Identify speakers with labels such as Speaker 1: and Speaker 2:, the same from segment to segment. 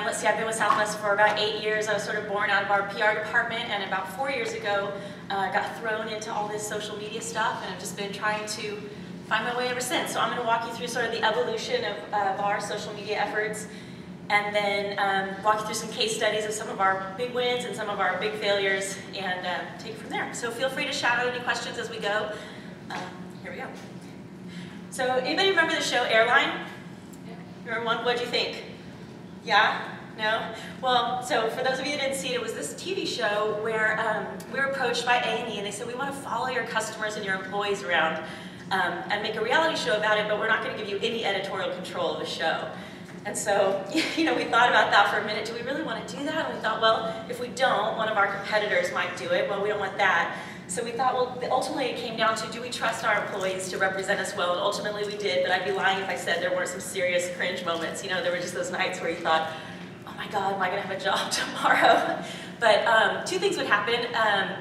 Speaker 1: Let's see, I've been with Southwest for about 8 years. I was sort of born out of our PR department, and about 4 years ago, got thrown into all this social media stuff, and I've just been trying to find my way ever since. So I'm going to walk you through sort of the evolution of our social media efforts, and then walk you through some case studies of some of our big wins and some of our big failures, and take it from there. So feel free to shout out any questions as we go. Here we go. So anybody remember the show Airline? Remember one? What'd you think? Yeah? No? Well, so for those of you that didn't see it, it was this TV show where we were approached by A&E, and they said, we want to follow your customers and your employees around and make a reality show about it, but we're not going to give you any editorial control of the show. And so, you know, we thought about that for a minute. Do we really want to do that? And we thought, well, if we don't, one of our competitors might do it. Well, we don't want that. So we thought, well, ultimately it came down to, do we trust our employees to represent us well? And ultimately we did, but I'd be lying if I said there weren't some serious cringe moments. You know, there were just those nights where you thought, oh my God, am I going to have a job tomorrow? But two things would happen.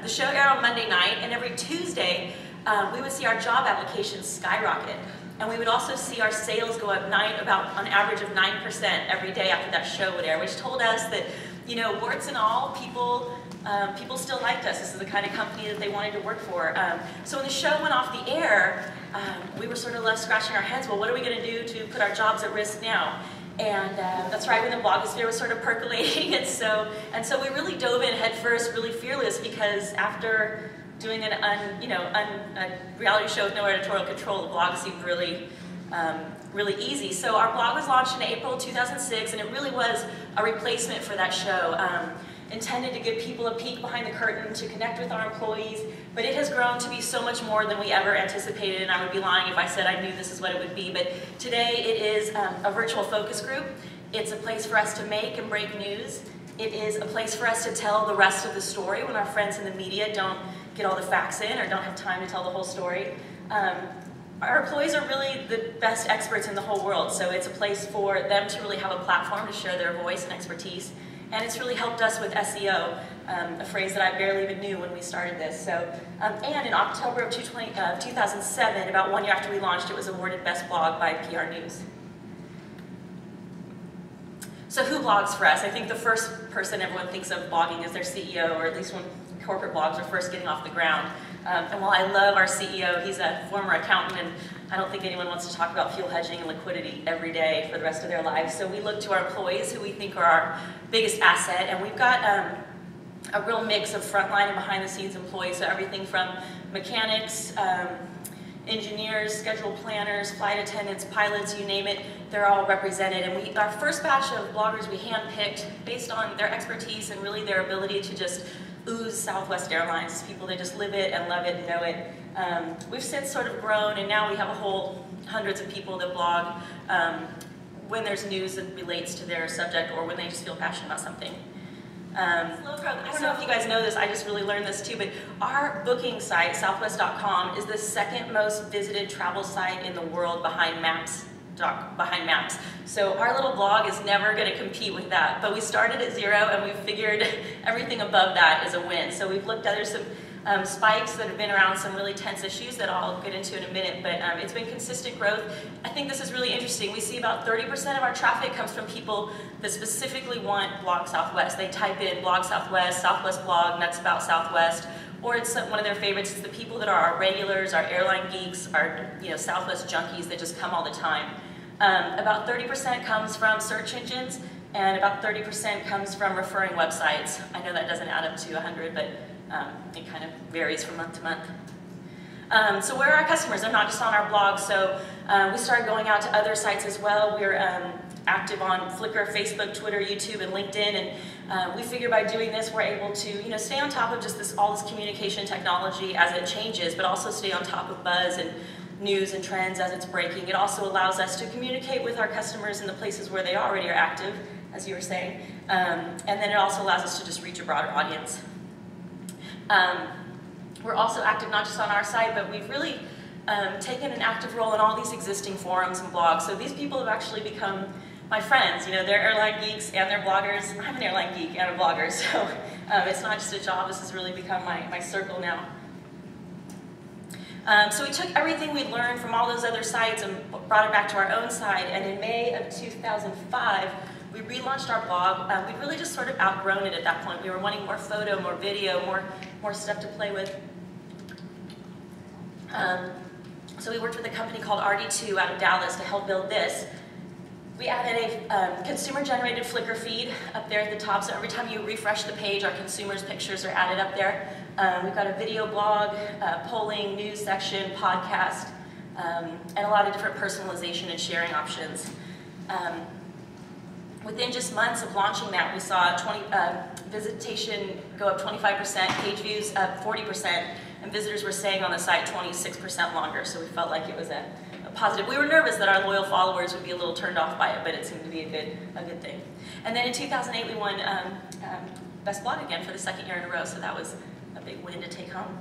Speaker 1: The show aired on Monday night, and every Tuesday we would see our job applications skyrocket. And we would also see our sales go up about on average of 9% every day after that show would air, which told us that, you know, warts and all, people still liked us. This is the kind of company that they wanted to work for. So when the show went off the air, we were sort of left scratching our heads. Well, what are we going to do to put our jobs at risk now? And that's right when the blogosphere was sort of percolating. And so we really dove in head first, really fearless, because after doing a reality show with no editorial control, the blog seemed really easy. So our blog was launched in April 2006, and it really was a replacement for that show. Intended to give people a peek behind the curtain, to connect with our employees, but it has grown to be so much more than we ever anticipated, and I would be lying if I said I knew this is what it would be. But today it is a virtual focus group. It's a place for us to make and break news. It is a place for us to tell the rest of the story when our friends in the media don't get all the facts in or don't have time to tell the whole story. Our employees are really the best experts in the whole world, so it's a place for them to really have a platform to share their voice and expertise. And it's really helped us with SEO, a phrase that I barely even knew when we started this. So, and in October of 2007, about 1 year after we launched, it was awarded Best Blog by PR News. So who blogs for us? I think the first person everyone thinks of blogging is their CEO, or at least when corporate blogs are first getting off the ground. And while I love our CEO, he's a former accountant, and I don't think anyone wants to talk about fuel hedging and liquidity every day for the rest of their lives. So we look to our employees, who we think are our biggest asset, and we've got a real mix of frontline and behind-the-scenes employees, so everything from mechanics, engineers, schedule planners, flight attendants, pilots, you name it, they're all represented. And our first batch of bloggers we handpicked based on their expertise and really their ability to just ooze Southwest Airlines, people that just live it and love it and know it. We've since sort of grown, and now we have a whole hundreds of people that blog when there's news that relates to their subject or when they just feel passionate about something. I don't know if you guys know this, I just really learned this too, but our booking site, southwest.com, is the second most visited travel site in the world behind Maps. So our little blog is never going to compete with that, but we started at 0 and we figured everything above that is a win. So we've looked at, there's some spikes that have been around some really tense issues that I'll get into in a minute, but it's been consistent growth. I think this is really interesting. We see about 30% of our traffic comes from people that specifically want Blog Southwest. They type in Blog Southwest, Southwest blog, nuts about Southwest, or it's one of their favorites. It's the people that are our regulars, our airline geeks, our Southwest junkies that just come all the time. About 30% comes from search engines, and about 30% comes from referring websites. I know that doesn't add up to 100, but it kind of varies from month to month. So where are our customers? They're not just on our blog, so we started going out to other sites as well. We're active on Flickr, Facebook, Twitter, YouTube, and LinkedIn, and we figure by doing this we're able to stay on top of just all this communication technology as it changes, but also stay on top of buzz and news and trends as it's breaking. It also allows us to communicate with our customers in the places where they already are active, as you were saying, and then it also allows us to just reach a broader audience. We're also active not just on our site, but we've really taken an active role in all these existing forums and blogs. So these people have actually become my friends. They're airline geeks and they're bloggers. I'm an airline geek and a blogger, so it's not just a job. This has really become my circle now. So we took everything we learned from all those other sites and brought it back to our own site, and in May of 2005, We relaunched our blog. We'd really just sort of outgrown it at that point. We were wanting more photo, more video, more stuff to play with. So we worked with a company called RD2 out of Dallas to help build this. We added a consumer-generated Flickr feed up there at the top, so every time you refresh the page, our consumers' pictures are added up there. We've got a video blog, polling, news section, podcast, and a lot of different personalization and sharing options. Within just months of launching that, we saw visitation go up 25%, page views up 40%, and visitors were staying on the site 26% longer, so we felt like it was a positive. We were nervous that our loyal followers would be a little turned off by it, but it seemed to be a good thing. And then in 2008, we won Best Blog again for the second year in a row, so that was a big win to take home.